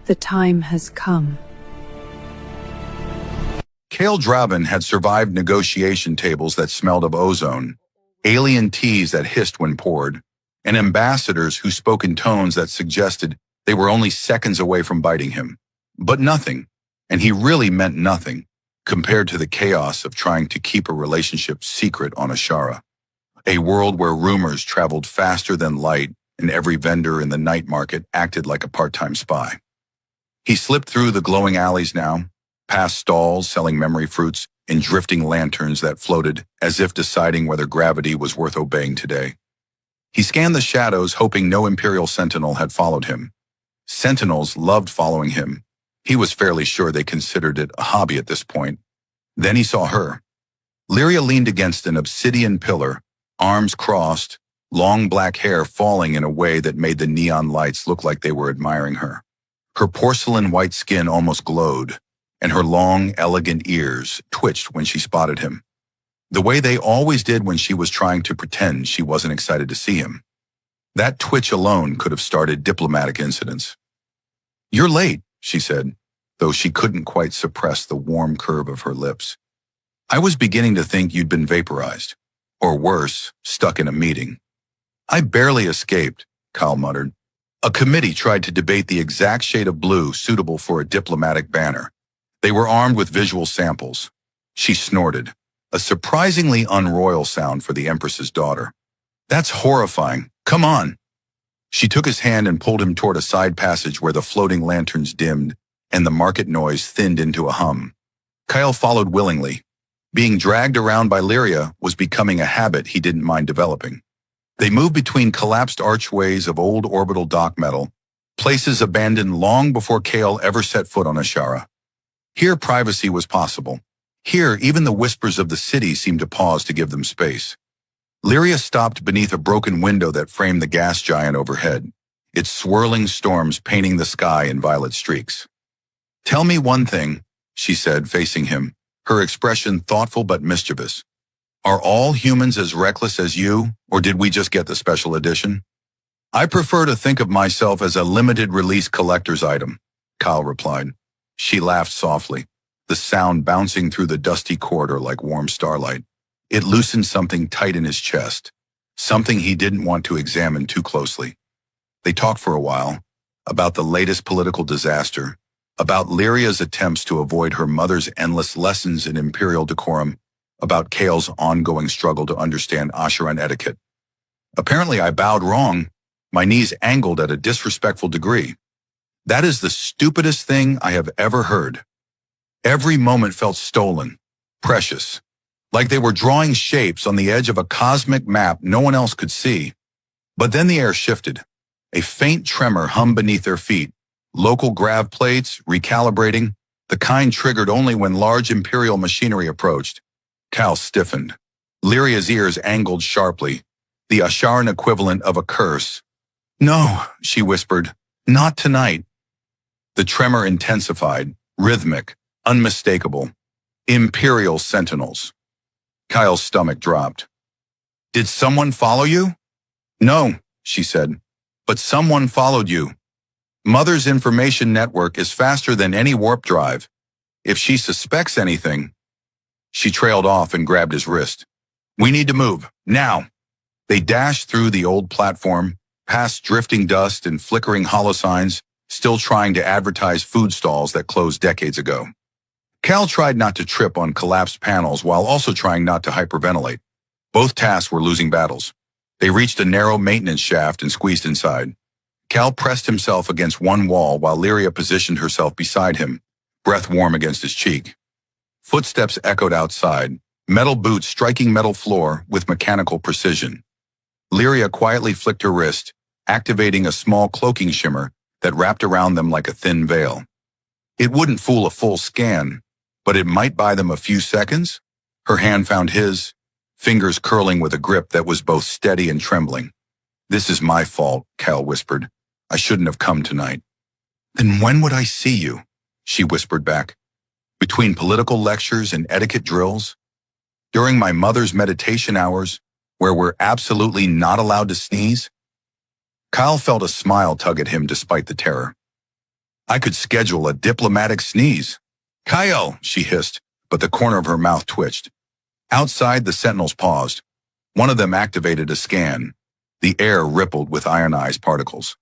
The time has come. Kale Draven had survived negotiation tables that smelled of ozone, alien teas that hissed when poured, and ambassadors who spoke in tones that suggested they were only seconds away from biting him. But nothing, and he really meant nothing, compared to the chaos of trying to keep a relationship secret on Ashara. A world where rumors traveled faster than light and every vendor in the night market acted like a part-time spy. He slipped through the glowing alleys now, past stalls selling memory fruits and drifting lanterns that floated as if deciding whether gravity was worth obeying today. He scanned the shadows, hoping no Imperial Sentinel had followed him. Sentinels loved following him. He was fairly sure they considered it a hobby at this point. Then he saw her. Lyria leaned against an obsidian pillar, arms crossed, long black hair falling in a way that made the neon lights look like they were admiring her. Her porcelain white skin almost glowed, and her long, elegant ears twitched when she spotted him. The way they always did when she was trying to pretend she wasn't excited to see him. That twitch alone could have started diplomatic incidents. "You're late," she said, though she couldn't quite suppress the warm curve of her lips. "I was beginning to think you'd been vaporized. Or worse, stuck in a meeting." "I barely escaped," Kyle muttered. A committee tried to debate the exact shade of blue suitable for a diplomatic banner. They were armed with visual samples. She snorted, a surprisingly unroyal sound for the Empress's daughter. "That's horrifying. Come on." She took his hand and pulled him toward a side passage where the floating lanterns dimmed and the market noise thinned into a hum. Kyle followed willingly. Being dragged around by Lyria was becoming a habit he didn't mind developing. They moved between collapsed archways of old orbital dock metal, places abandoned long before Kale ever set foot on Ashara. Here privacy was possible. Here even the whispers of the city seemed to pause to give them space. Lyria stopped beneath a broken window that framed the gas giant overhead, its swirling storms painting the sky in violet streaks. "Tell me one thing," she said, facing him, her expression thoughtful but mischievous. "Are all humans as reckless as you, or did we just get the special edition?" "I prefer to think of myself as a limited-release collector's item," Kyle replied. She laughed softly, the sound bouncing through the dusty corridor like warm starlight. It loosened something tight in his chest, something he didn't want to examine too closely. They talked for a while, about the latest political disaster, about Lyria's attempts to avoid her mother's endless lessons in imperial decorum, about Kale's ongoing struggle to understand Asheran etiquette. Apparently I bowed wrong, my knees angled at a disrespectful degree. That is the stupidest thing I have ever heard. Every moment felt stolen, precious, like they were drawing shapes on the edge of a cosmic map no one else could see. But then the air shifted. A faint tremor hummed beneath their feet, local grav plates recalibrating, the kind triggered only when large imperial machinery approached. Cal stiffened. Lyria's ears angled sharply, the Asharan equivalent of a curse. "No," she whispered, "not tonight." The tremor intensified, rhythmic, unmistakable. Imperial sentinels. Kyle's stomach dropped. "Did someone follow you?" "No," she said, "but someone followed you. Mother's information network is faster than any warp drive. If she suspects anything..." She trailed off and grabbed his wrist. "We need to move, now." They dashed through the old platform, past drifting dust and flickering holosigns, still trying to advertise food stalls that closed decades ago. Cal tried not to trip on collapsed panels while also trying not to hyperventilate. Both tasks were losing battles. They reached a narrow maintenance shaft and squeezed inside. Cal pressed himself against one wall while Lyria positioned herself beside him, breath warm against his cheek. Footsteps echoed outside, metal boots striking metal floor with mechanical precision. Lyria quietly flicked her wrist, activating a small cloaking shimmer that wrapped around them like a thin veil. It wouldn't fool a full scan, but it might buy them a few seconds. Her hand found his, fingers curling with a grip that was both steady and trembling. "This is my fault," Cal whispered. "I shouldn't have come tonight." "Then when would I see you?" she whispered back. "Between political lectures and etiquette drills? During my mother's meditation hours, where we're absolutely not allowed to sneeze?" Kyle felt a smile tug at him despite the terror. I could schedule a diplomatic sneeze. Kyle, she hissed, but the corner of her mouth twitched. Outside, the sentinels paused. One of them activated a scan. The air rippled with ionized particles.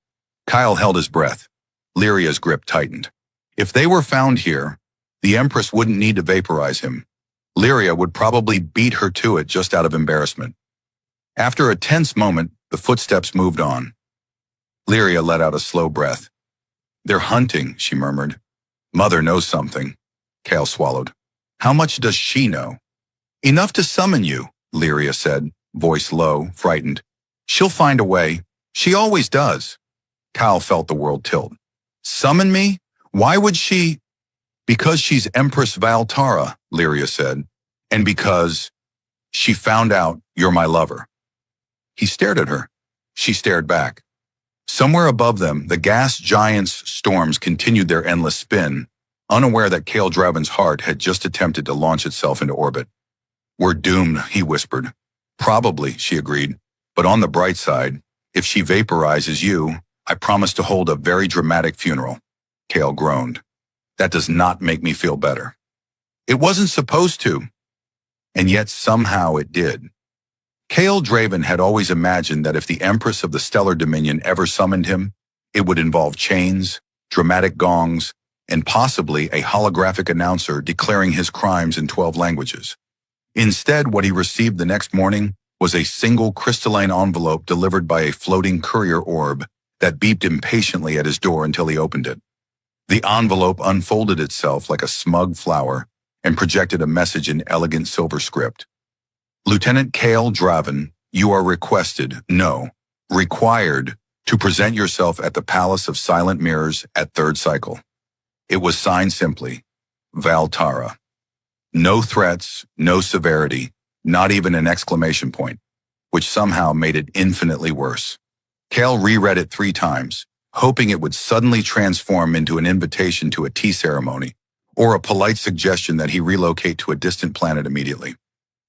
Kyle held his breath. Lyria's grip tightened. If they were found here, the Empress wouldn't need to vaporize him. Lyria would probably beat her to it just out of embarrassment. After a tense moment, the footsteps moved on. Lyria let out a slow breath. They're hunting, she murmured. Mother knows something. Kale swallowed. How much does she know? Enough to summon you, Lyria said, voice low, frightened. She'll find a way. She always does. Kyle felt the world tilt. Summon me? Why would she? Because she's Empress Valtara, Lyria said, and because she found out you're my lover. He stared at her. She stared back. Somewhere above them, the gas giant's storms continued their endless spin, unaware that Kale Draven's heart had just attempted to launch itself into orbit. We're doomed, he whispered. Probably, she agreed. But on the bright side, if she vaporizes you, I promise to hold a very dramatic funeral. Kale groaned. That does not make me feel better. It wasn't supposed to. And yet somehow it did. Kale Draven had always imagined that if the Empress of the Stellar Dominion ever summoned him, it would involve chains, dramatic gongs, and possibly a holographic announcer declaring his crimes in 12 languages. Instead, what he received the next morning was a single crystalline envelope delivered by a floating courier orb that beeped impatiently at his door until he opened it. The envelope unfolded itself like a smug flower and projected a message in elegant silver script. Lieutenant Kale Draven, you are required to present yourself at the Palace of Silent Mirrors at third cycle. It was signed simply, Valtara. No threats, no severity, not even an exclamation point, which somehow made it infinitely worse. Kale reread it 3 times, hoping it would suddenly transform into an invitation to a tea ceremony or a polite suggestion that he relocate to a distant planet immediately.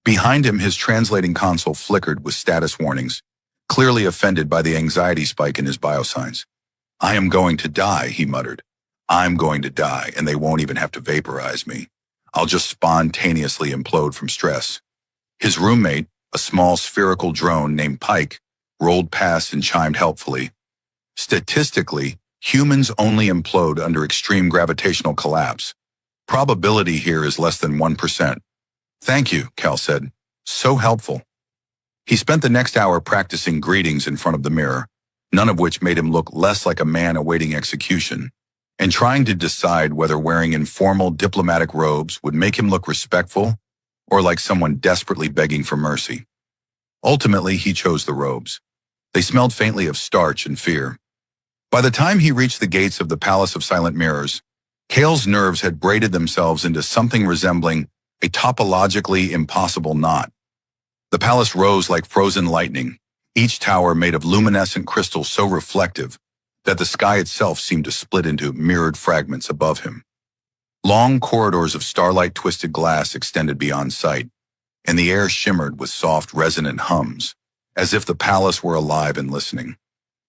Behind him, his translating console flickered with status warnings, clearly offended by the anxiety spike in his biosigns. I am going to die, he muttered. I'm going to die, and they won't even have to vaporize me. I'll just spontaneously implode from stress. His roommate, a small spherical drone named Pike, rolled past and chimed helpfully. Statistically, humans only implode under extreme gravitational collapse. Probability here is less than 1%. Thank you, Cal said. So helpful. He spent the next hour practicing greetings in front of the mirror, none of which made him look less like a man awaiting execution, and trying to decide whether wearing informal diplomatic robes would make him look respectful or like someone desperately begging for mercy. Ultimately, he chose the robes. They smelled faintly of starch and fear. By the time he reached the gates of the Palace of Silent Mirrors, Kale's nerves had braided themselves into something resembling a topologically impossible knot. The palace rose like frozen lightning, each tower made of luminescent crystal so reflective that the sky itself seemed to split into mirrored fragments above him. Long corridors of starlight-twisted glass extended beyond sight, and the air shimmered with soft, resonant hums, as if the palace were alive and listening.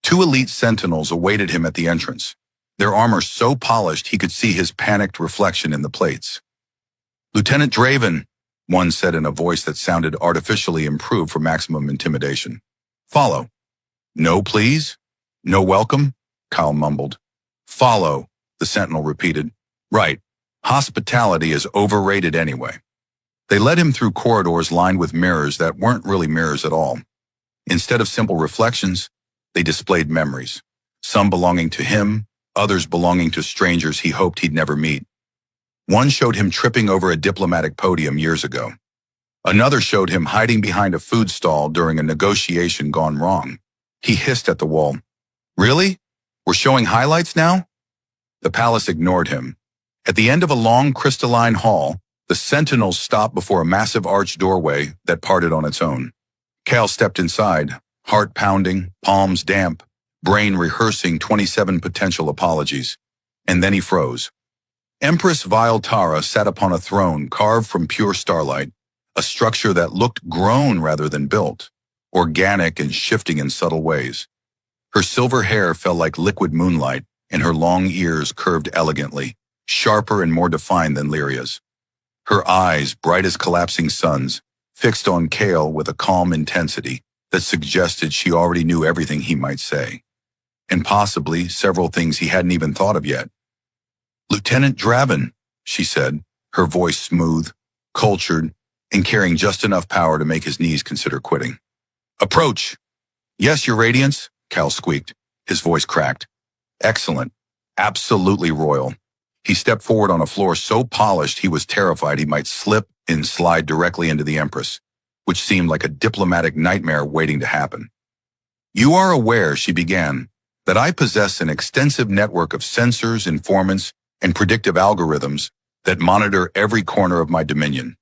2 elite sentinels awaited him at the entrance, their armor so polished he could see his panicked reflection in the plates. Lieutenant Draven, one said in a voice that sounded artificially improved for maximum intimidation. Follow. No, please? No welcome? Kyle mumbled. Follow, the sentinel repeated. Right. Hospitality is overrated anyway. They led him through corridors lined with mirrors that weren't really mirrors at all. Instead of simple reflections, they displayed memories, some belonging to him, others belonging to strangers he hoped he'd never meet. One showed him tripping over a diplomatic podium years ago. Another showed him hiding behind a food stall during a negotiation gone wrong. He hissed at the wall. Really? We're showing highlights now? The palace ignored him. At the end of a long crystalline hall, the sentinels stopped before a massive arched doorway that parted on its own. Cal stepped inside, heart pounding, palms damp, brain rehearsing 27 potential apologies. And then he froze. Empress Valtara sat upon a throne carved from pure starlight, a structure that looked grown rather than built, organic and shifting in subtle ways. Her silver hair fell like liquid moonlight, and her long ears curved elegantly, sharper and more defined than Lyria's. Her eyes, bright as collapsing suns, fixed on Cale with a calm intensity that suggested she already knew everything he might say, and possibly several things he hadn't even thought of yet. "Lieutenant Draven," she said, her voice smooth, cultured, and carrying just enough power to make his knees consider quitting. "Approach." "Yes, Your Radiance," Cal squeaked. His voice cracked. "Excellent. Absolutely royal." He stepped forward on a floor so polished he was terrified he might slip and slide directly into the Empress, which seemed like a diplomatic nightmare waiting to happen. "You are aware," she began, "that I possess an extensive network of sensors, informants, and predictive algorithms that monitor every corner of my dominion."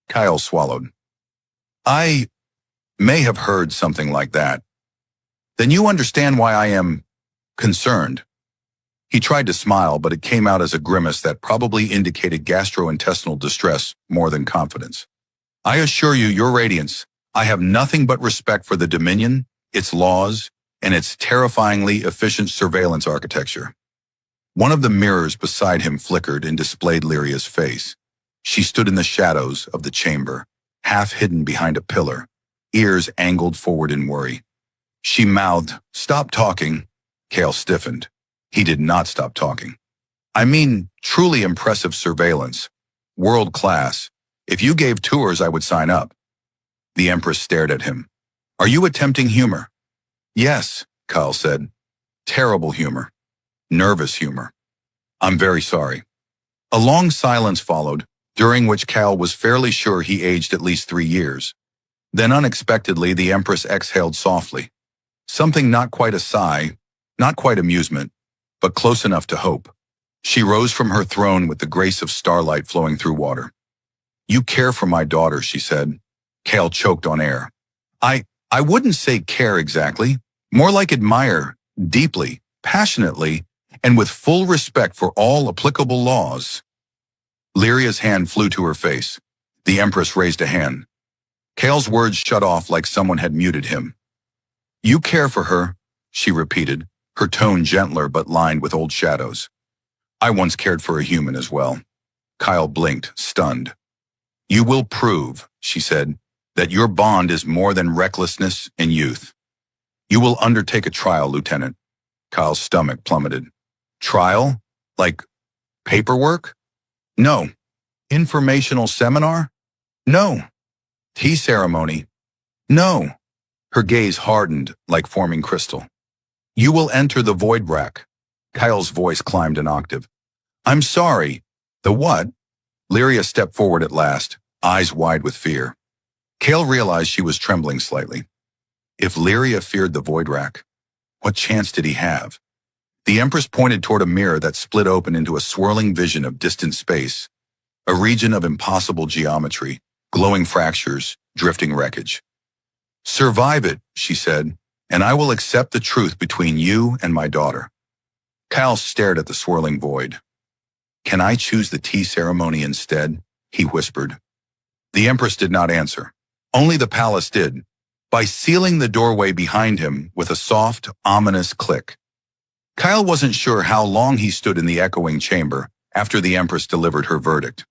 Kyle swallowed. "I may have heard something like that. Then you understand why I am concerned." He tried to smile, but it came out as a grimace that probably indicated gastrointestinal distress more than confidence. "I assure you, Your Radiance, I have nothing but respect for the Dominion, its laws, and its terrifyingly efficient surveillance architecture." One of the mirrors beside him flickered and displayed Lyria's face. She stood in the shadows of the chamber, half hidden behind a pillar, ears angled forward in worry. She mouthed, "Stop talking." Cale stiffened. He did not stop talking. "I mean, truly impressive surveillance. World class. If you gave tours, I would sign up." The Empress stared at him. "Are you attempting humor?" "Yes," Kyle said. "Terrible humor. Nervous humor. I'm very sorry." A long silence followed, during which Cal was fairly sure he aged at least 3 years. Then unexpectedly, the Empress exhaled softly. Something not quite a sigh, not quite amusement, but close enough to hope. She rose from her throne with the grace of starlight flowing through water. "You care for my daughter," she said. Cal choked on air. I wouldn't say care exactly, more like admire, deeply, passionately, and with full respect for all applicable laws." Lyria's hand flew to her face. The Empress raised a hand. Cale's words shut off like someone had muted him. "You care for her," she repeated, her tone gentler but lined with old shadows. "I once cared for a human as well." Kyle blinked, stunned. "You will prove," she said, "that your bond is more than recklessness and youth. You will undertake a trial, Lieutenant." Kyle's stomach plummeted. "Trial? Like paperwork?" "No." "Informational seminar?" "No." "Tea ceremony?" "No." Her gaze hardened like forming crystal. "You will enter the void rack." Kyle's voice climbed an octave. "I'm sorry." "The what?" Lyria stepped forward at last, eyes wide with fear. Cale realized she was trembling slightly. If Lyria feared the void rack, what chance did he have? The Empress pointed toward a mirror that split open into a swirling vision of distant space, a region of impossible geometry, glowing fractures, drifting wreckage. "Survive it," she said, "and I will accept the truth between you and my daughter." Kyle stared at the swirling void. "Can I choose the tea ceremony instead?" he whispered. The Empress did not answer. Only the palace did, by sealing the doorway behind him with a soft, ominous click. Kyle wasn't sure how long he stood in the echoing chamber after the Empress delivered her verdict.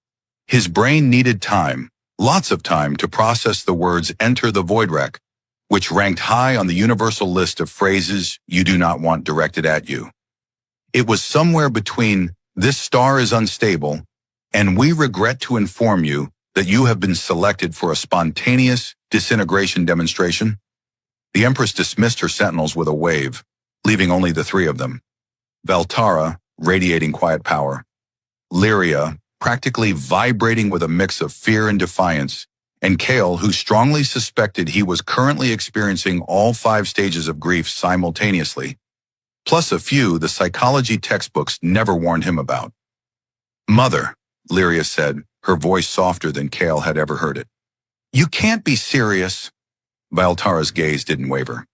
His brain needed time, lots of time, to process the words "enter the void rack," which ranked high on the universal list of phrases you do not want directed at you. It was somewhere between "this star is unstable" and "we regret to inform you that you have been selected for a spontaneous disintegration demonstration." The Empress dismissed her sentinels with a wave, leaving only the 3 of them. Valtara, radiating quiet power. Lyria, practically vibrating with a mix of fear and defiance. And Cale, who strongly suspected he was currently experiencing all 5 stages of grief simultaneously, plus a few the psychology textbooks never warned him about. "Mother," Lyria said, her voice softer than Cale had ever heard it. "You can't be serious." Valtara's gaze didn't waver.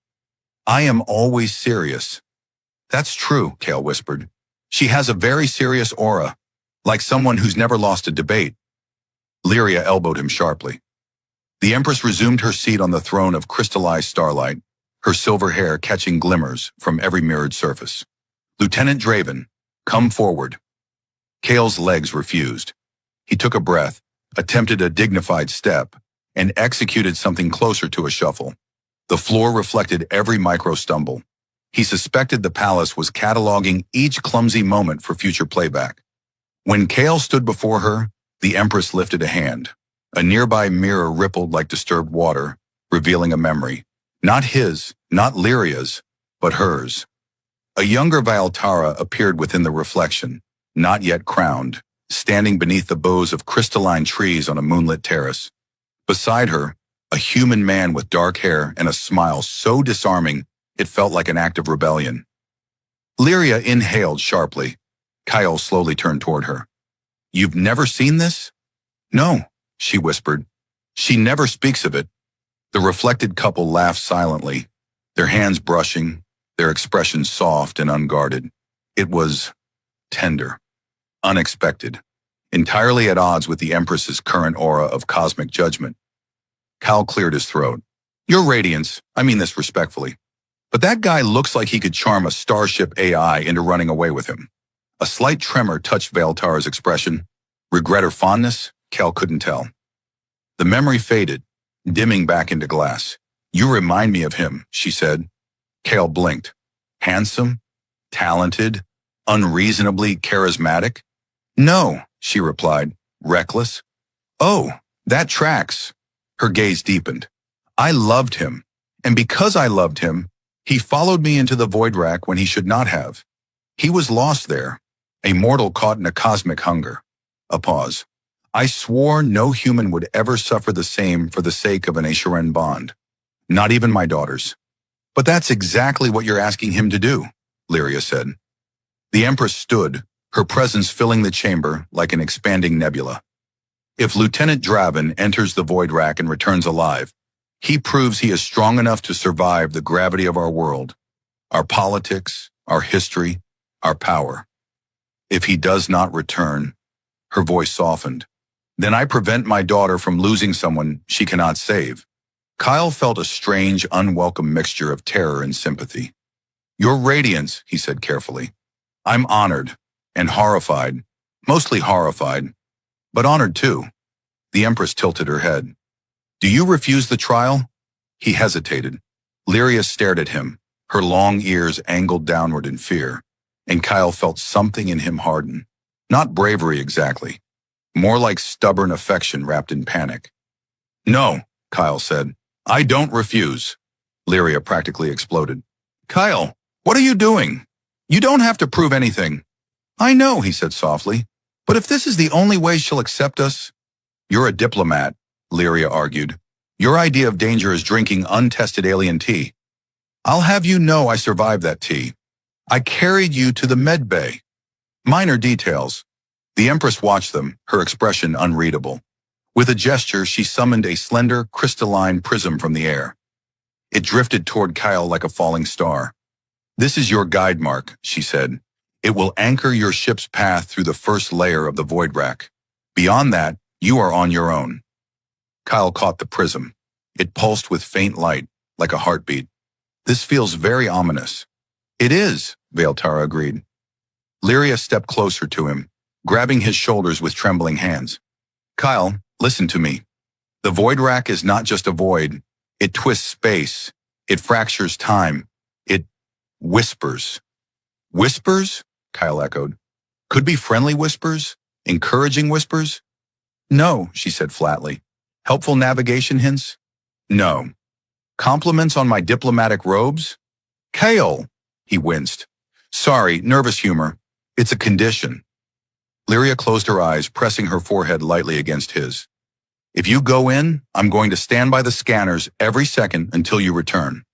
"I am always serious." "That's true," Cale whispered. "She has a very serious aura, like someone who's never lost a debate." Lyria elbowed him sharply. The Empress resumed her seat on the throne of crystallized starlight, her silver hair catching glimmers from every mirrored surface. Lieutenant Draven, come forward. Kale's legs refused. He took a breath, attempted a dignified step, and executed something closer to a shuffle. The floor reflected every micro-stumble. He suspected the palace was cataloging each clumsy moment for future playback. When Kale stood before her, the Empress lifted a hand. A nearby mirror rippled like disturbed water, revealing a memory. Not his, not Lyria's, but hers. A younger Valtara appeared within the reflection, not yet crowned, standing beneath the boughs of crystalline trees on a moonlit terrace. Beside her, a human man with dark hair and a smile so disarming it felt like an act of rebellion. Lyria inhaled sharply. Kyle slowly turned toward her. You've never seen this? No, she whispered. She never speaks of it. The reflected couple laughed silently, their hands brushing, their expressions soft and unguarded. It was tender, unexpected, entirely at odds with the Empress's current aura of cosmic judgment. Kyle cleared his throat. Your Radiance, I mean this respectfully, but that guy looks like he could charm a starship AI into running away with him. A slight tremor touched Valtara's expression. Regret or fondness? Cal couldn't tell. The memory faded, dimming back into glass. You remind me of him, she said. Kale blinked. Handsome? Talented? Unreasonably charismatic? No, she replied. Reckless? Oh, that tracks. Her gaze deepened. I loved him, and because I loved him, he followed me into the void rack when he should not have. He was lost there, a mortal caught in a cosmic hunger. A pause. I swore no human would ever suffer the same for the sake of an Asheran bond. Not even my daughters. But that's exactly what you're asking him to do, Lyria said. The Empress stood, her presence filling the chamber like an expanding nebula. If Lieutenant Draven enters the void rack and returns alive, he proves he is strong enough to survive the gravity of our world, our politics, our history, our power. If he does not return, her voice softened, then I prevent my daughter from losing someone she cannot save. Kyle felt a strange, unwelcome mixture of terror and sympathy. Your Radiance, he said carefully. I'm honored and horrified, mostly horrified, but honored too. The Empress tilted her head. Do you refuse the trial? He hesitated. Lyria stared at him, her long ears angled downward in fear, and Kyle felt something in him harden. Not bravery exactly, more like stubborn affection wrapped in panic. No, Kyle said. I don't refuse. Lyria practically exploded. Kyle, what are you doing? You don't have to prove anything. I know, he said softly, but if this is the only way she'll accept us... You're a diplomat, Lyria argued. Your idea of danger is drinking untested alien tea. I'll have you know I survived that tea. I carried you to the med bay. Minor details. The Empress watched them, her expression unreadable. With a gesture, she summoned a slender, crystalline prism from the air. It drifted toward Kyle like a falling star. This is your guide mark, she said. It will anchor your ship's path through the first layer of the void rack. Beyond that, you are on your own. Kyle caught the prism. It pulsed with faint light, like a heartbeat. This feels very ominous. It is, Valtara agreed. Lyria stepped closer to him, grabbing his shoulders with trembling hands. Kyle, listen to me. The void rack is not just a void. It twists space. It fractures time. It whispers. Whispers? Kyle echoed. Could be friendly whispers? Encouraging whispers? No, she said flatly. Helpful navigation hints? No. Compliments on my diplomatic robes? Kale, he winced. Sorry, nervous humor. It's a condition. Lyria closed her eyes, pressing her forehead lightly against his. If you go in, I'm going to stand by the scanners every second until you return.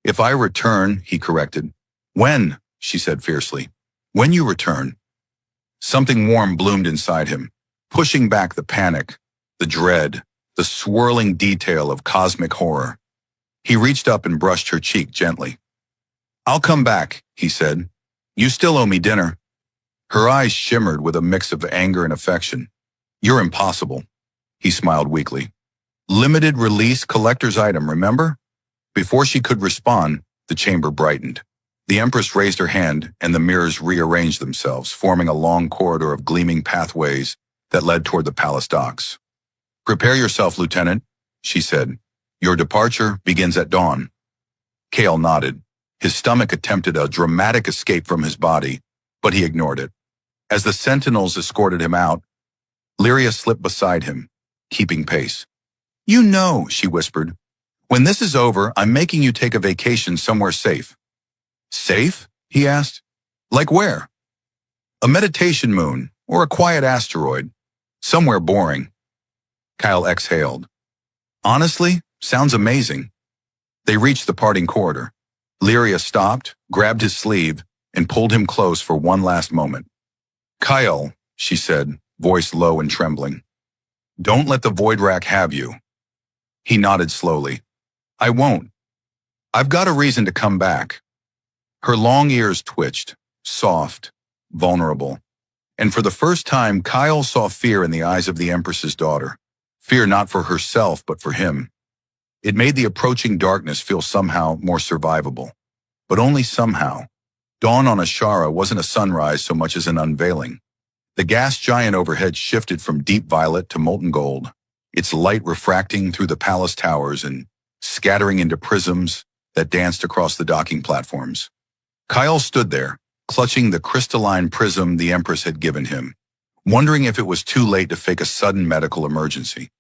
If I return, he corrected. When? She said fiercely. When you return. Something warm bloomed inside him, pushing back the panic, the dread, the swirling detail of cosmic horror. He reached up and brushed her cheek gently. I'll come back, he said. You still owe me dinner. Her eyes shimmered with a mix of anger and affection. You're impossible. He smiled weakly. Limited release collector's item, remember? Before she could respond, the chamber brightened. The Empress raised her hand, and the mirrors rearranged themselves, forming a long corridor of gleaming pathways that led toward the palace docks. "Prepare yourself, Lieutenant," she said. "Your departure begins at dawn." Kale nodded. His stomach attempted a dramatic escape from his body, but he ignored it. As the sentinels escorted him out, Lyria slipped beside him, keeping pace. "You know," she whispered, "when this is over, I'm making you take a vacation somewhere safe." "Safe?" he asked. "Like where?" "A meditation moon, or a quiet asteroid. Somewhere boring." Kyle exhaled. "Honestly, sounds amazing." They reached the parting corridor. Lyria stopped, grabbed his sleeve, and pulled him close for one last moment. "Kyle," she said, voice low and trembling, "don't let the Void Rack have you." He nodded slowly. "I won't. I've got a reason to come back." Her long ears twitched, soft, vulnerable. And for the first time, Kyle saw fear in the eyes of the Empress's daughter. Fear not for herself, but for him. It made the approaching darkness feel somehow more survivable. But only somehow. Dawn on Ashara wasn't a sunrise so much as an unveiling. The gas giant overhead shifted from deep violet to molten gold, its light refracting through the palace towers and scattering into prisms that danced across the docking platforms. Kyle stood there, clutching the crystalline prism the Empress had given him, wondering if it was too late to fake a sudden medical emergency,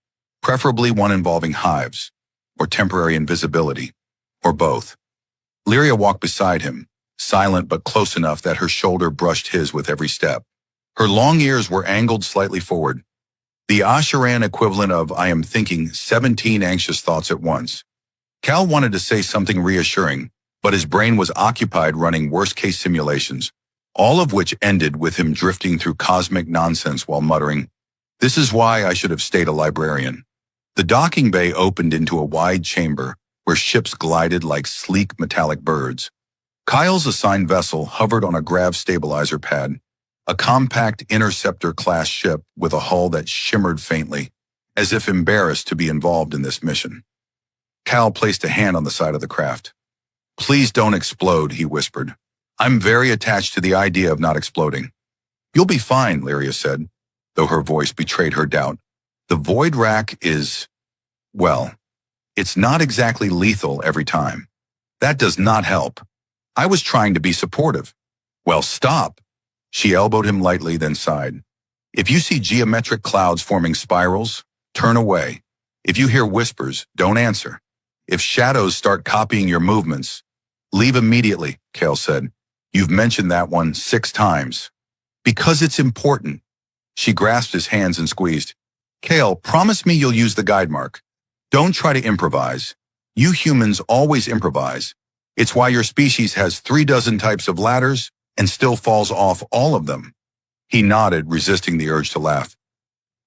preferably one involving hives, or temporary invisibility, or both. Lyria walked beside him, silent but close enough that her shoulder brushed his with every step. Her long ears were angled slightly forward, the Asheran equivalent of "I am thinking 17 anxious thoughts at once." Cal wanted to say something reassuring, but his brain was occupied running worst-case simulations, all of which ended with him drifting through cosmic nonsense while muttering, "This is why I should have stayed a librarian." The docking bay opened into a wide chamber where ships glided like sleek metallic birds. Kyle's assigned vessel hovered on a grav stabilizer pad, a compact interceptor-class ship with a hull that shimmered faintly, as if embarrassed to be involved in this mission. Cal placed a hand on the side of the craft. "Please don't explode," he whispered. "I'm very attached to the idea of not exploding." "You'll be fine," Lyria said, though her voice betrayed her doubt. "The Void Rack is, well, it's not exactly lethal every time. That does not help. I was trying to be supportive." "Well, stop." She elbowed him lightly, then sighed. "If you see geometric clouds forming spirals, turn away. If you hear whispers, don't answer. If shadows start copying your movements, leave immediately," Kale said. "You've mentioned that one 6 times. Because it's important." She grasped his hands and squeezed. "Kale, promise me you'll use the guide mark. Don't try to improvise. You humans always improvise. It's why your species has 36 types of ladders and still falls off all of them." He nodded, resisting the urge to laugh.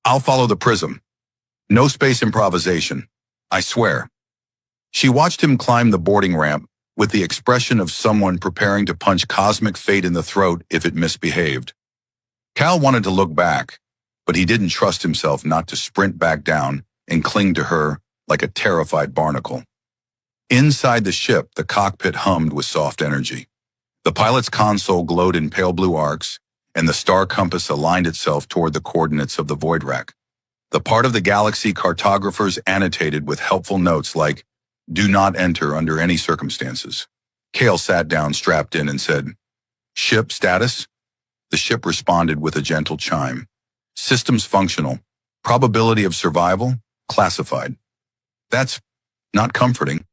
"I'll follow the prism. No space improvisation. I swear." She watched him climb the boarding ramp with the expression of someone preparing to punch cosmic fate in the throat if it misbehaved. Cal wanted to look back, but he didn't trust himself not to sprint back down and cling to her like a terrified barnacle. Inside the ship, the cockpit hummed with soft energy. The pilot's console glowed in pale blue arcs, and the star compass aligned itself toward the coordinates of the Void Rack, the part of the galaxy cartographers annotated with helpful notes like, "Do not enter under any circumstances." Kale sat down, strapped in, and said, "Ship status?" The ship responded with a gentle chime. "Systems functional. Probability of survival? Classified." "That's not comforting."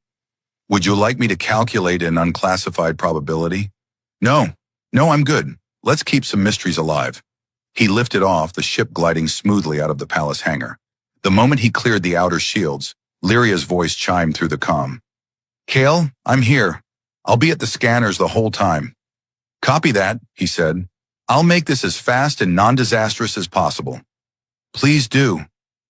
"Would you like me to calculate an unclassified probability?" No, I'm good. Let's keep some mysteries alive." He lifted off, the ship gliding smoothly out of the palace hangar. The moment he cleared the outer shields, Lyria's voice chimed through the comm. "Kale, I'm here. I'll be at the scanners the whole time." "Copy that," he said. "I'll make this as fast and non-disastrous as possible." "Please do."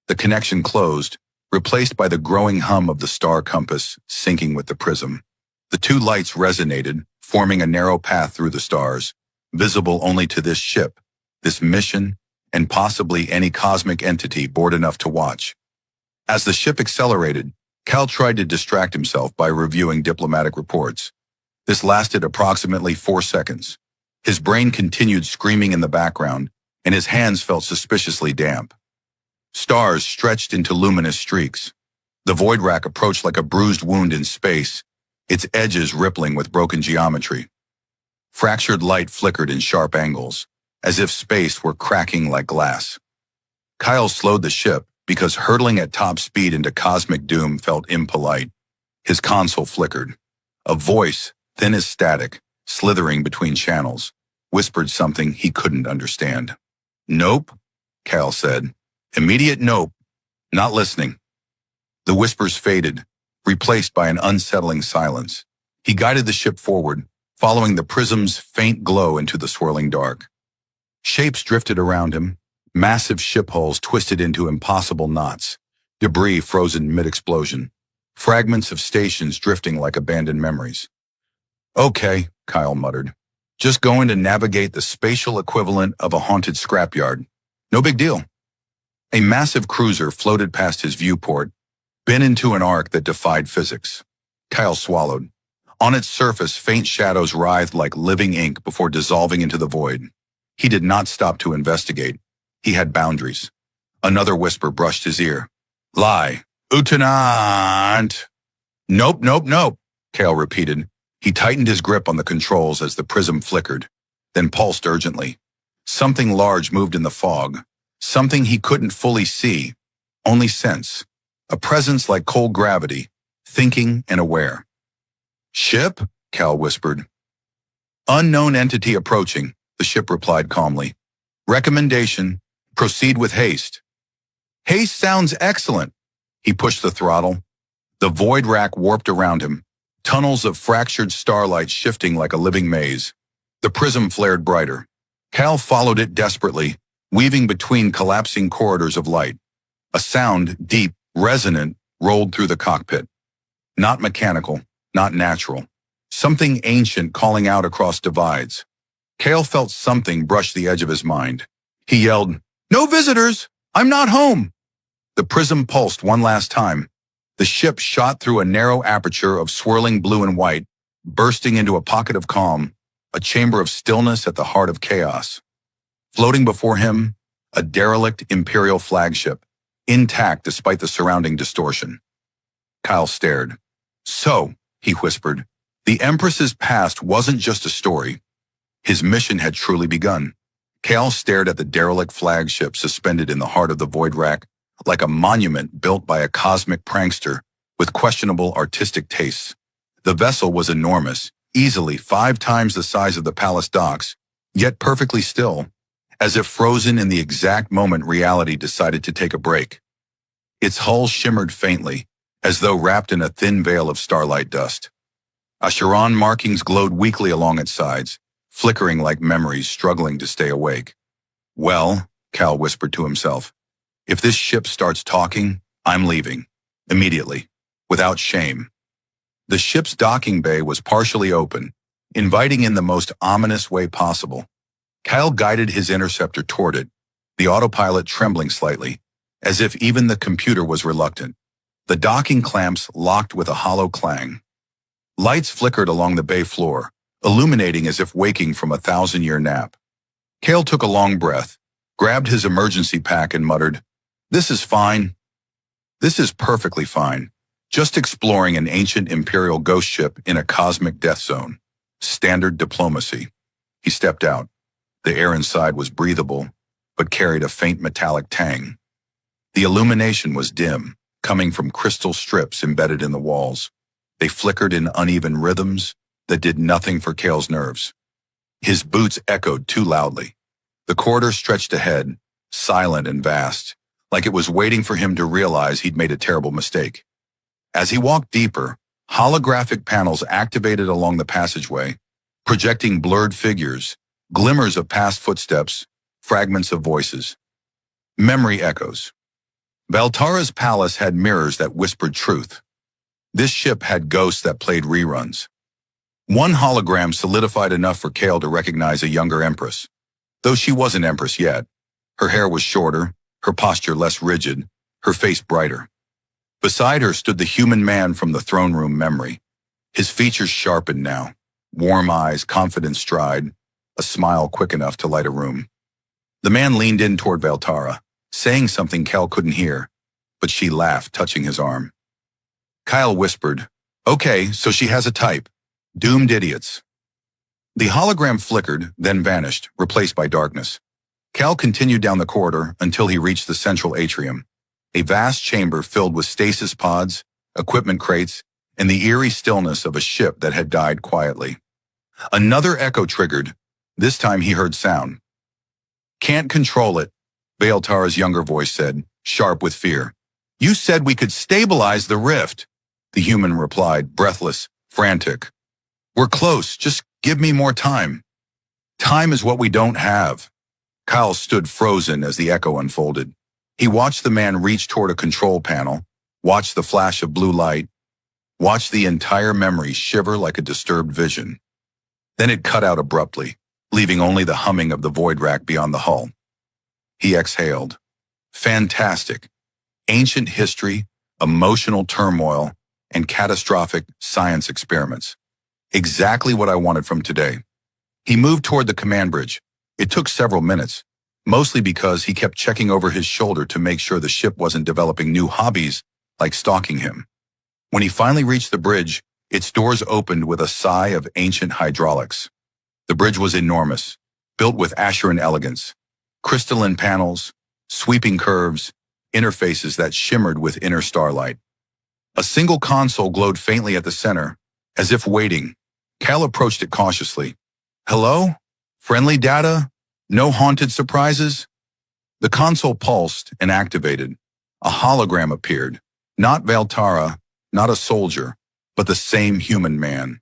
The connection closed, replaced by the growing hum of the star compass syncing with the prism. The 2 lights resonated, forming a narrow path through the stars, visible only to this ship, this mission, and possibly any cosmic entity bored enough to watch. As the ship accelerated, Cal tried to distract himself by reviewing diplomatic reports. This lasted approximately 4 seconds. His brain continued screaming in the background, and his hands felt suspiciously damp. Stars stretched into luminous streaks. The void rack approached like a bruised wound in space, its edges rippling with broken geometry. Fractured light flickered in sharp angles, as if space were cracking like glass. Kyle slowed the ship because hurtling at top speed into cosmic doom felt impolite. His console flickered. A voice, thin as static, slithering between channels, whispered something he couldn't understand. "Nope," Kyle said. "Immediate nope. Not listening." The whispers faded, replaced by an unsettling silence. He guided the ship forward, following the prism's faint glow into the swirling dark. Shapes drifted around him, massive ship hulls twisted into impossible knots, debris frozen mid-explosion, fragments of stations drifting like abandoned memories. "Okay," Kyle muttered. "Just going to navigate the spatial equivalent of a haunted scrapyard. No big deal." A massive cruiser floated past his viewport, bent into an arc that defied physics. Kyle swallowed. On its surface, faint shadows writhed like living ink before dissolving into the void. He did not stop to investigate. He had boundaries. Another whisper brushed his ear. "Lie. Lieutenant." "Nope, nope, nope," Kale repeated. He tightened his grip on the controls as the prism flickered, then pulsed urgently. Something large moved in the fog. Something he couldn't fully see, only sense. A presence like cold gravity, thinking and aware. "Ship?" Cal whispered. "Unknown entity approaching," the ship replied calmly. "Recommendation, proceed with haste." "Haste sounds excellent." He pushed the throttle. The void rack warped around him, tunnels of fractured starlight shifting like a living maze. The prism flared brighter. Cal followed it desperately, weaving between collapsing corridors of light. A sound, deep, resonant, rolled through the cockpit. Not mechanical, not natural. Something ancient calling out across divides. Cale felt something brush the edge of his mind. He yelled, "No visitors! I'm not home!" The prism pulsed one last time. The ship shot through a narrow aperture of swirling blue and white, bursting into a pocket of calm, a chamber of stillness at the heart of chaos. Floating before him, a derelict Imperial flagship, intact despite the surrounding distortion. Kyle stared. "So," he whispered, "the Empress's past wasn't just a story. His mission had truly begun." Kyle stared at the derelict flagship suspended in the heart of the void rack, like a monument built by a cosmic prankster with questionable artistic tastes. The vessel was enormous, easily 5 times the size of the palace docks, yet perfectly still, as if frozen in the exact moment reality decided to take a break. Its hull shimmered faintly, as though wrapped in a thin veil of starlight dust. Acheron markings glowed weakly along its sides, flickering like memories struggling to stay awake. "Well," Cal whispered to himself, "if this ship starts talking, I'm leaving. Immediately. Without shame." The ship's docking bay was partially open, inviting in the most ominous way possible. Kyle guided his interceptor toward it, the autopilot trembling slightly, as if even the computer was reluctant. The docking clamps locked with a hollow clang. Lights flickered along the bay floor, illuminating as if waking from a 1,000-year nap. Kale took a long breath, grabbed his emergency pack and muttered, "This is fine. This is perfectly fine. Just exploring an ancient Imperial ghost ship in a cosmic death zone. Standard diplomacy." He stepped out. The air inside was breathable, but carried a faint metallic tang. The illumination was dim, coming from crystal strips embedded in the walls. They flickered in uneven rhythms that did nothing for Kale's nerves. His boots echoed too loudly. The corridor stretched ahead, silent and vast, like it was waiting for him to realize he'd made a terrible mistake. As he walked deeper, holographic panels activated along the passageway, projecting blurred figures, glimmers of past footsteps, fragments of voices. Memory echoes. Valtara's palace had mirrors that whispered truth. This ship had ghosts that played reruns. One hologram solidified enough for Kale to recognize a younger Empress. Though she wasn't Empress yet, her hair was shorter, her posture less rigid, her face brighter. Beside her stood the human man from the throne room memory, his features sharpened now, warm eyes, confident stride, a smile quick enough to light a room. The man leaned in toward Valtara, saying something Cal couldn't hear, but she laughed, touching his arm. Kyle whispered, "Okay, so she has a type. Doomed idiots." The hologram flickered, then vanished, replaced by darkness. Cal continued down the corridor until he reached the central atrium, a vast chamber filled with stasis pods, equipment crates, and the eerie stillness of a ship that had died quietly. Another echo triggered. This time he heard sound. "Can't control it," Valtara's younger voice said, sharp with fear. "You said we could stabilize the rift," the human replied, breathless, frantic. "We're close, just give me more time." "Time is what we don't have." Kyle stood frozen as the echo unfolded. He watched the man reach toward a control panel, watched the flash of blue light, watched the entire memory shiver like a disturbed vision. Then it cut out abruptly, leaving only the humming of the void rack beyond the hull. He exhaled. Fantastic. Ancient history, emotional turmoil, and catastrophic science experiments. Exactly what I wanted from today. He moved toward the command bridge. It took several minutes, mostly because he kept checking over his shoulder to make sure the ship wasn't developing new hobbies like stalking him. When he finally reached the bridge, its doors opened with a sigh of ancient hydraulics. The bridge was enormous, built with Asheran elegance, crystalline panels, sweeping curves, interfaces that shimmered with inner starlight. A single console glowed faintly at the center, as if waiting. Cal approached it cautiously. "Hello? Friendly data? No haunted surprises?" The console pulsed and activated. A hologram appeared. Not Valtara, not a soldier, but the same human man.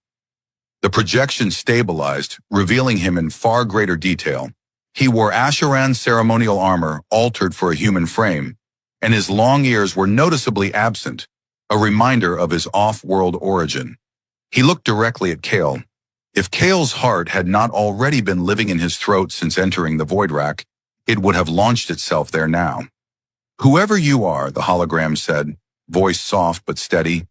The projection stabilized, revealing him in far greater detail. He wore Asheran ceremonial armor altered for a human frame, and his long ears were noticeably absent, a reminder of his off-world origin. He looked directly at Kale. If Kale's heart had not already been living in his throat since entering the void rack, it would have launched itself there now. "Whoever you are," the hologram said, voice soft but steady,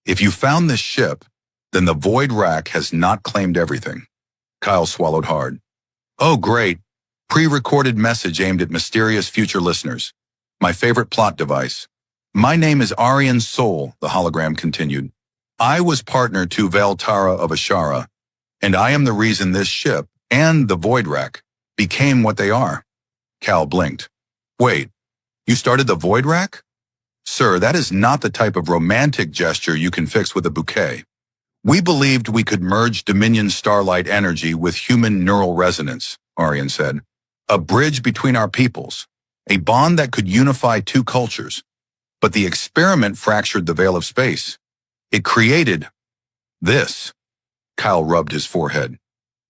"if you found this ship, then the void rack has not claimed everything." Kyle swallowed hard. "Oh, great. Pre-recorded message aimed at mysterious future listeners. My favorite plot device. My name is Aryan Soul," the hologram continued. "I was partner to Valtara of Ashara, and I am the reason this ship and the void rack became what they are." Cal blinked. "Wait, you started the void rack?" "Sir, that is not the type of romantic gesture you can fix with a bouquet. We believed we could merge Dominion starlight energy with human neural resonance," Aryan said. "A bridge between our peoples, a bond that could unify two cultures. But the experiment fractured the veil of space. It created this." Kyle rubbed his forehead.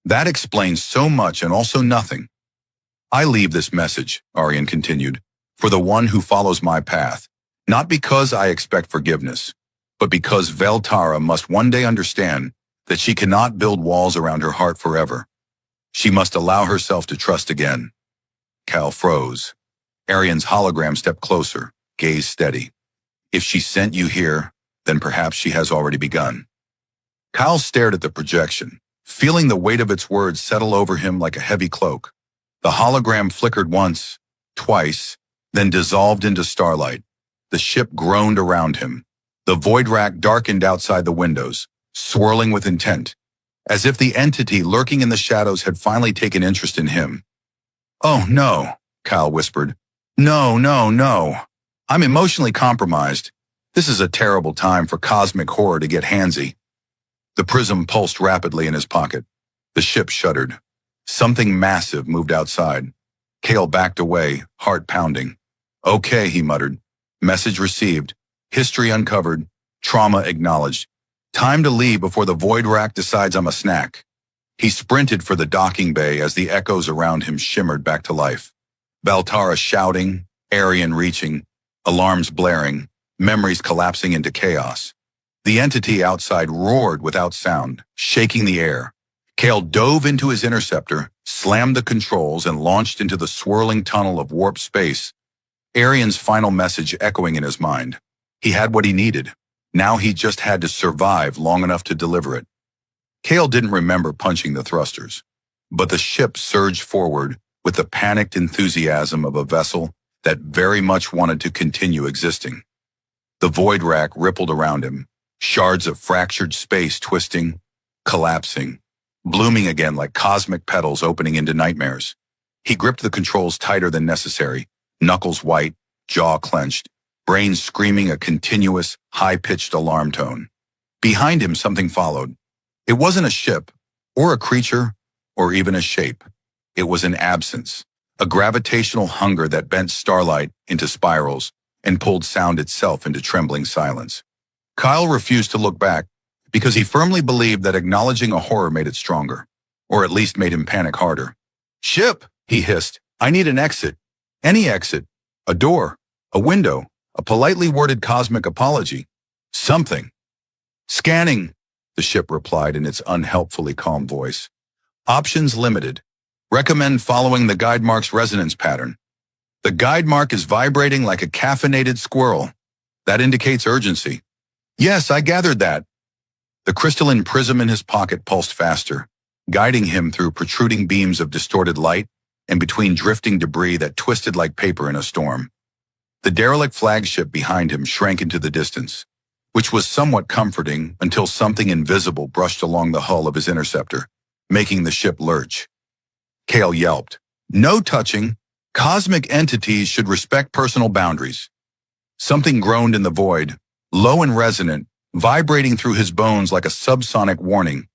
"That explains so much and also nothing." "I leave this message," Aryan continued, "for the one who follows my path, not because I expect forgiveness, but because Valtara must one day understand that she cannot build walls around her heart forever. She must allow herself to trust again." Cal froze. Aryan's hologram stepped closer, gaze steady. "If she sent you here, then perhaps she has already begun." Kyle stared at the projection, feeling the weight of its words settle over him like a heavy cloak. The hologram flickered once, twice, then dissolved into starlight. The ship groaned around him. The void rack darkened outside the windows, swirling with intent, as if the entity lurking in the shadows had finally taken interest in him. "Oh, no," Kyle whispered. "No, no, no. I'm emotionally compromised. This is a terrible time for cosmic horror to get handsy." The prism pulsed rapidly in his pocket. The ship shuddered. Something massive moved outside. Kale backed away, heart pounding. "Okay," he muttered. "Message received. History uncovered. Trauma acknowledged. Time to leave before the void rack decides I'm a snack." He sprinted for the docking bay as the echoes around him shimmered back to life. Valtara shouting, Aryan reaching, alarms blaring, memories collapsing into chaos. The entity outside roared without sound, shaking the air. Kale dove into his interceptor, slammed the controls, and launched into the swirling tunnel of warp space. Aryan's final message echoing in his mind. He had what he needed. Now he just had to survive long enough to deliver it. Kale didn't remember punching the thrusters, but the ship surged forward with the panicked enthusiasm of a vessel that very much wanted to continue existing. The void rack rippled around him, shards of fractured space twisting, collapsing, blooming again like cosmic petals opening into nightmares. He gripped the controls tighter than necessary, knuckles white, jaw clenched, brain screaming a continuous, high-pitched alarm tone. Behind him, something followed. It wasn't a ship, or a creature, or even a shape. It was an absence, a gravitational hunger that bent starlight into spirals and pulled sound itself into trembling silence. Kyle refused to look back because he firmly believed that acknowledging a horror made it stronger, or at least made him panic harder. "Ship!" he hissed. "I need an exit. Any exit. A door. A window. A politely worded cosmic apology. Something." "Scanning," the ship replied in its unhelpfully calm voice. "Options limited. Recommend following the guide mark's resonance pattern. The guide mark is vibrating like a caffeinated squirrel. That indicates urgency." "Yes, I gathered that." The crystalline prism in his pocket pulsed faster, guiding him through protruding beams of distorted light and between drifting debris that twisted like paper in a storm. The derelict flagship behind him shrank into the distance, which was somewhat comforting until something invisible brushed along the hull of his interceptor, making the ship lurch. Kale yelped, "No touching! Cosmic entities should respect personal boundaries." Something groaned in the void, low and resonant, vibrating through his bones like a subsonic warning.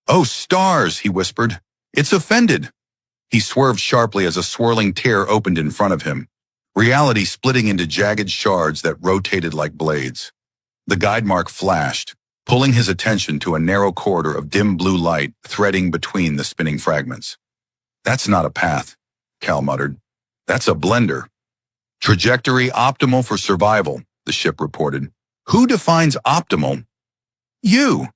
"Oh, stars," he whispered. "It's offended." He swerved sharply as a swirling tear opened in front of him, reality splitting into jagged shards that rotated like blades. The guide mark flashed, pulling his attention to a narrow corridor of dim blue light threading between the spinning fragments. "That's not a path," Cal muttered. "That's a blender." "Trajectory optimal for survival," the ship reported. "Who defines optimal?" "You."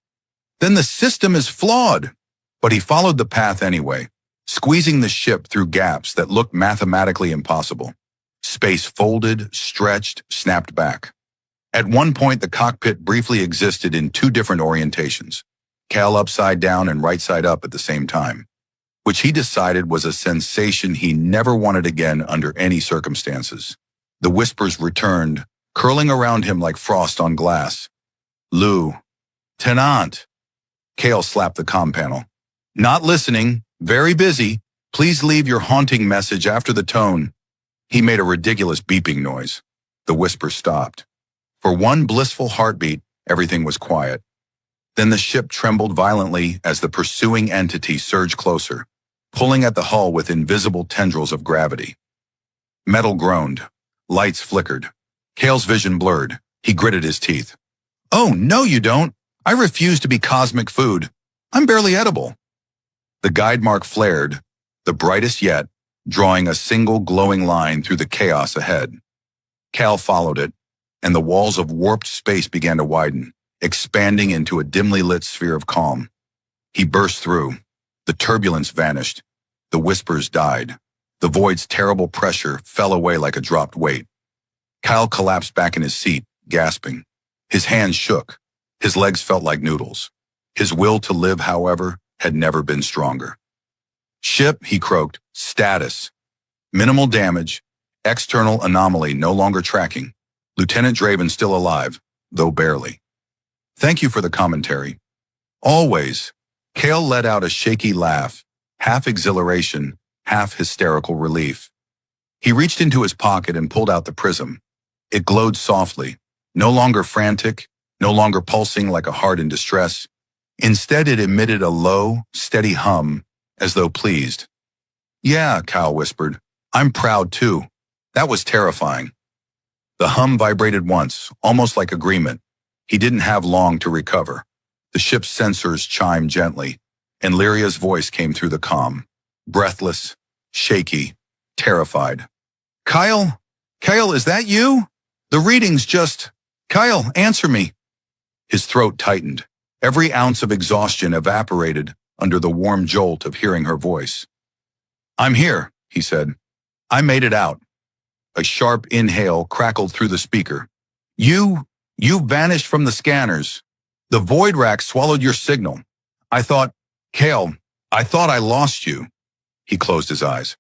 "Then the system is flawed." But he followed the path anyway, squeezing the ship through gaps that looked mathematically impossible. Space folded, stretched, snapped back. At one point, the cockpit briefly existed in two different orientations, Cal upside down and right side up at the same time, which he decided was a sensation he never wanted again under any circumstances. The whispers returned, curling around him like frost on glass. "Lieutenant." Kale slapped the comm panel. "Not listening. Very busy. Please leave your haunting message after the tone." He made a ridiculous beeping noise. The whisper stopped. For one blissful heartbeat, everything was quiet. Then the ship trembled violently as the pursuing entity surged closer, pulling at the hull with invisible tendrils of gravity. Metal groaned. Lights flickered. Kale's vision blurred. He gritted his teeth. "Oh, no you don't. I refuse to be cosmic food. I'm barely edible." The guide mark flared, the brightest yet, drawing a single glowing line through the chaos ahead. Cal followed it, and the walls of warped space began to widen, expanding into a dimly lit sphere of calm. He burst through. The turbulence vanished. The whispers died. The void's terrible pressure fell away like a dropped weight. Kyle collapsed back in his seat, gasping. His hands shook. His legs felt like noodles. His will to live, however, had never been stronger. "Ship," he croaked. "Status. Minimal damage. External anomaly no longer tracking. Lieutenant Draven still alive, though barely." "Thank you for the commentary." "Always." Kale let out a shaky laugh, half exhilaration, half hysterical relief. He reached into his pocket and pulled out the prism. It glowed softly, no longer frantic, no longer pulsing like a heart in distress. Instead, it emitted a low, steady hum, as though pleased. "Yeah," Kyle whispered. "I'm proud too. That was terrifying." The hum vibrated once, almost like agreement. He didn't have long to recover. The ship's sensors chimed gently, and Lyria's voice came through the comm, breathless, shaky, terrified. "Kyle? Kyle, is that you? The readings just... Kyle, answer me." His throat tightened. Every ounce of exhaustion evaporated under the warm jolt of hearing her voice. "I'm here," he said. "I made it out." A sharp inhale crackled through the speaker. You vanished from the scanners. The void rack swallowed your signal. I thought, Kale, I thought I lost you. He closed his eyes.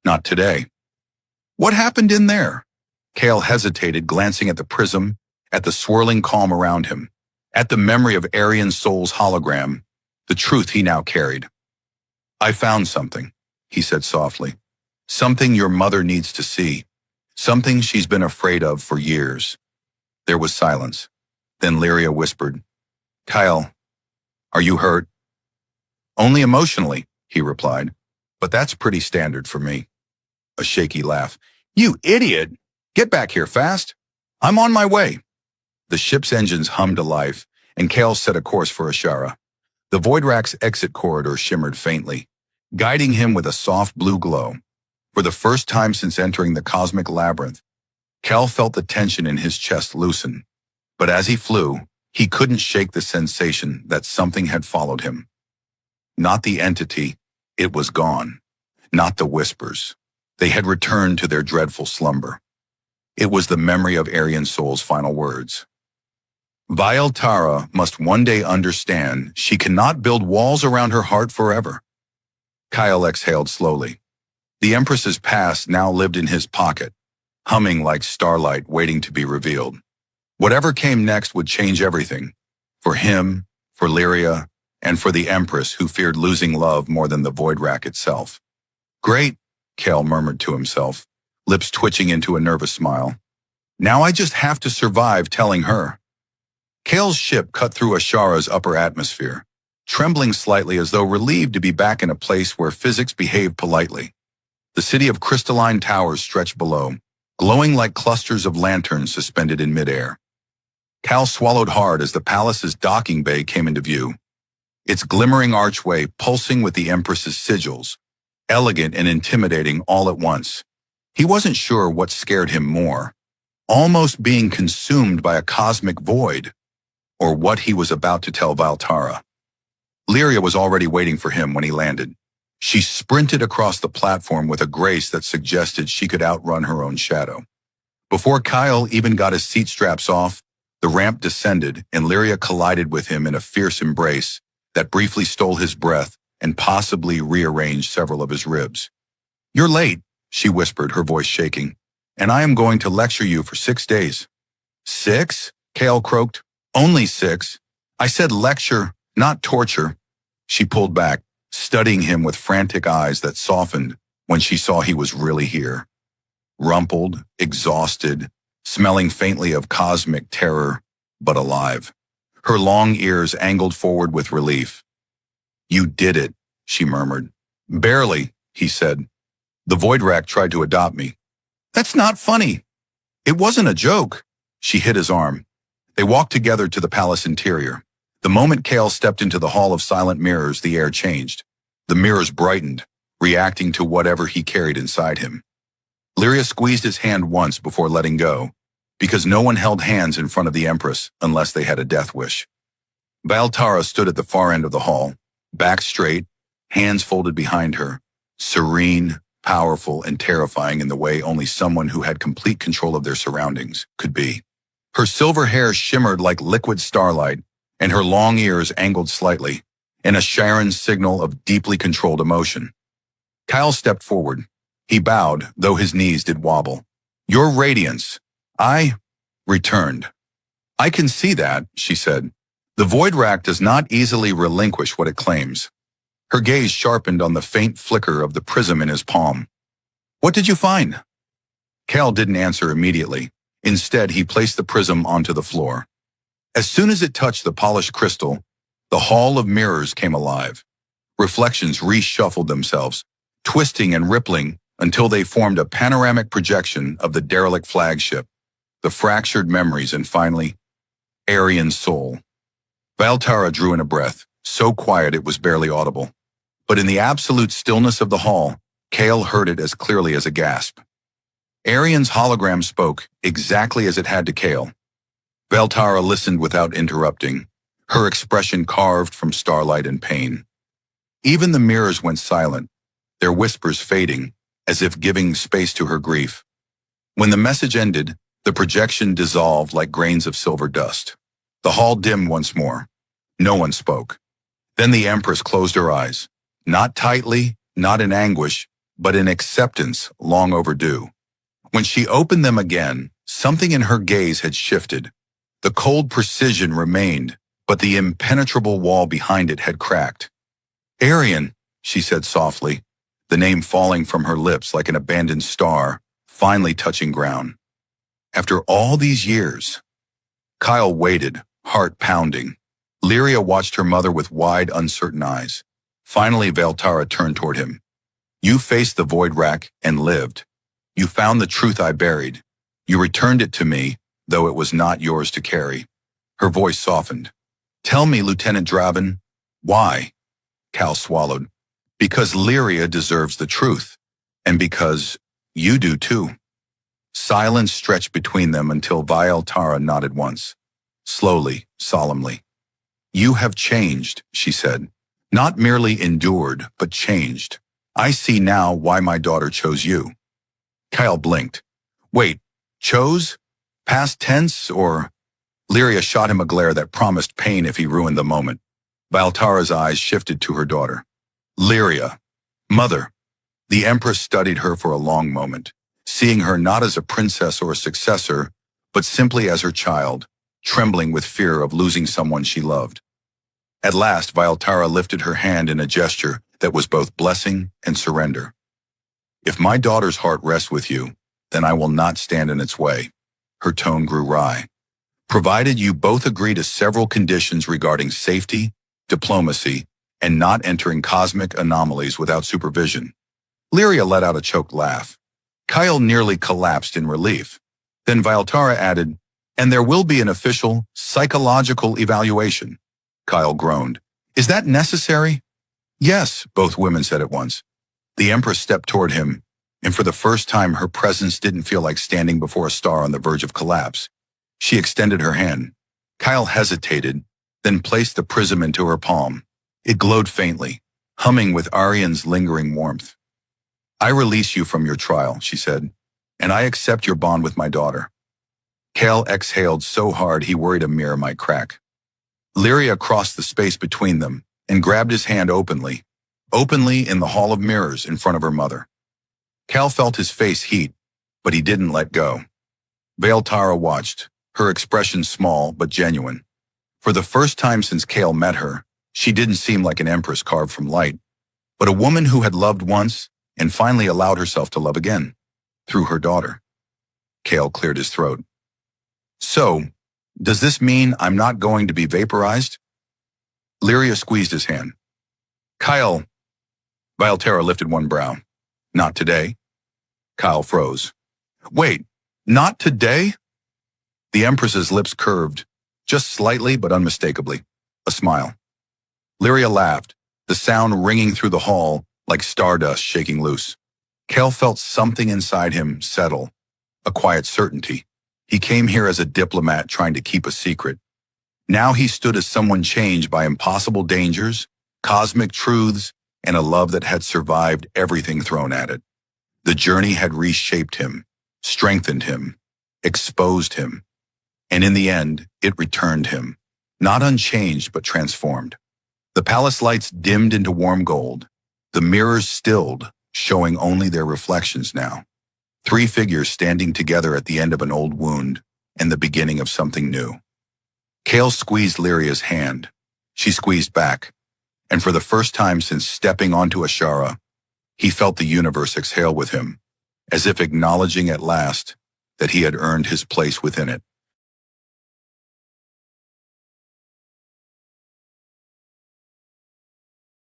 Not today. What happened in there? Kale hesitated, glancing at the prism, at the swirling calm around him, at the memory of Aryan Soul's hologram, the truth he now carried. I found something, he said softly. Something your mother needs to see. Something she's been afraid of for years. There was silence. Then Lyria whispered, Kyle, are you hurt? Only emotionally, he replied. But that's pretty standard for me. A shaky laugh. You idiot! Get back here fast. I'm on my way. The ship's engines hummed to life, and Kale set a course for Ashara. The Voidrak's exit corridor shimmered faintly, guiding him with a soft blue glow. For the first time since entering the cosmic labyrinth, Kale felt the tension in his chest loosen. But as he flew, he couldn't shake the sensation that something had followed him. Not the entity, it was gone. Not the whispers. They had returned to their dreadful slumber. It was the memory of Aryan Soul's final words. Tara must one day understand she cannot build walls around her heart forever. Kyle exhaled slowly. The Empress's past now lived in his pocket, humming like starlight waiting to be revealed. Whatever came next would change everything. For him, for Lyria, and for the Empress who feared losing love more than the Voidrak itself. Great, Kale murmured to himself, lips twitching into a nervous smile. Now I just have to survive telling her. Kale's ship cut through Ashara's upper atmosphere, trembling slightly as though relieved to be back in a place where physics behaved politely. The city of crystalline towers stretched below, glowing like clusters of lanterns suspended in midair. Cal swallowed hard as the palace's docking bay came into view, its glimmering archway pulsing with the Empress's sigils, elegant and intimidating all at once. He wasn't sure what scared him more, almost being consumed by a cosmic void, or what he was about to tell Valtara. Lyria was already waiting for him when he landed. She sprinted across the platform with a grace that suggested she could outrun her own shadow. Before Kyle even got his seat straps off, the ramp descended and Lyria collided with him in a fierce embrace that briefly stole his breath and possibly rearranged several of his ribs. You're late, she whispered, her voice shaking, and I am going to lecture you for 6 days. 6? Kale croaked. Only 6. I said lecture, not torture. She pulled back, studying him with frantic eyes that softened when she saw he was really here. Rumpled, exhausted, smelling faintly of cosmic terror, but alive. Her long ears angled forward with relief. You did it, she murmured. Barely, he said. The Voidrak tried to adopt me. That's not funny. It wasn't a joke. She hit his arm. They walked together to the palace interior. The moment Kale stepped into the hall of silent mirrors, the air changed. The mirrors brightened, reacting to whatever he carried inside him. Lyria squeezed his hand once before letting go, because no one held hands in front of the Empress unless they had a death wish. Valtara stood at the far end of the hall, back straight, hands folded behind her, serene, powerful, and terrifying in the way only someone who had complete control of their surroundings could be. Her silver hair shimmered like liquid starlight, and her long ears angled slightly, in a Sharon signal of deeply controlled emotion. Kyle stepped forward. He bowed, though his knees did wobble. Your radiance. I returned. I can see that, she said. The Voidrak does not easily relinquish what it claims. Her gaze sharpened on the faint flicker of the prism in his palm. What did you find? Cal didn't answer immediately. Instead, he placed the prism onto the floor. As soon as it touched the polished crystal, the hall of mirrors came alive. Reflections reshuffled themselves, twisting and rippling until they formed a panoramic projection of the derelict flagship, the fractured memories, and finally, Aryan Soul. Valtara drew in a breath, so quiet it was barely audible. But in the absolute stillness of the hall, Kale heard it as clearly as a gasp. Aryan's hologram spoke, exactly as it had to Kale. Valtara listened without interrupting, her expression carved from starlight and pain. Even the mirrors went silent, their whispers fading, as if giving space to her grief. When the message ended, the projection dissolved like grains of silver dust. The hall dimmed once more. No one spoke. Then the Empress closed her eyes, not tightly, not in anguish, but in acceptance long overdue. When she opened them again, something in her gaze had shifted. The cold precision remained, but the impenetrable wall behind it had cracked. "Arian," she said softly, the name falling from her lips like an abandoned star, finally touching ground. "After all these years." Kyle waited, heart pounding. Lyria watched her mother with wide, uncertain eyes. Finally, Valtara turned toward him. "You faced the void rack and lived. You found the truth I buried. You returned it to me, though it was not yours to carry." Her voice softened. "Tell me, Lieutenant Draven, why?" Cal swallowed. "Because Lyria deserves the truth, and because you do too." Silence stretched between them until Valtara nodded once. Slowly, solemnly. "You have changed," she said. "Not merely endured, but changed. I see now why my daughter chose you." Kyle blinked. "Wait, chose? Past tense, or?" Lyria shot him a glare that promised pain if he ruined the moment. Valtara's eyes shifted to her daughter. "Lyria, mother." The Empress studied her for a long moment, seeing her not as a princess or a successor, but simply as her child, trembling with fear of losing someone she loved. At last, Valtara lifted her hand in a gesture that was both blessing and surrender. "If my daughter's heart rests with you, then I will not stand in its way." Her tone grew wry. "Provided you both agree to several conditions regarding safety, diplomacy, and not entering cosmic anomalies without supervision." Lyria let out a choked laugh. Kyle nearly collapsed in relief. Then Valtara added, "And there will be an official psychological evaluation." Kyle groaned. "Is that necessary?" "Yes," both women said at once. The Empress stepped toward him, and for the first time her presence didn't feel like standing before a star on the verge of collapse. She extended her hand. Kyle hesitated, then placed the prism into her palm. It glowed faintly, humming with Arian's lingering warmth. "I release you from your trial," she said, "and I accept your bond with my daughter." Kyle exhaled so hard he worried a mirror might crack. Lyria crossed the space between them and grabbed his hand openly in the Hall of Mirrors in front of her mother. Cal felt his face heat, but he didn't let go. Valtara watched, her expression small but genuine. For the first time since Kale met her, she didn't seem like an empress carved from light, but a woman who had loved once and finally allowed herself to love again, through her daughter. Kale cleared his throat. "So, does this mean I'm not going to be vaporized?" Lyria squeezed his hand. "Kyle." Valtara lifted one brow. "Not today." Kyle froze. "Wait, not today?" The Empress's lips curved, just slightly but unmistakably. A smile. Lyria laughed, the sound ringing through the hall like stardust shaking loose. Kale felt something inside him settle, a quiet certainty. He came here as a diplomat trying to keep a secret. Now he stood as someone changed by impossible dangers, cosmic truths, and a love that had survived everything thrown at it. The journey had reshaped him, strengthened him, exposed him, and in the end, it returned him, not unchanged but transformed. The palace lights dimmed into warm gold, the mirrors stilled, showing only their reflections now. Three figures standing together at the end of an old wound and the beginning of something new. Kale squeezed Lyria's hand. She squeezed back, and for the first time since stepping onto Ashara, he felt the universe exhale with him, as if acknowledging at last that he had earned his place within it.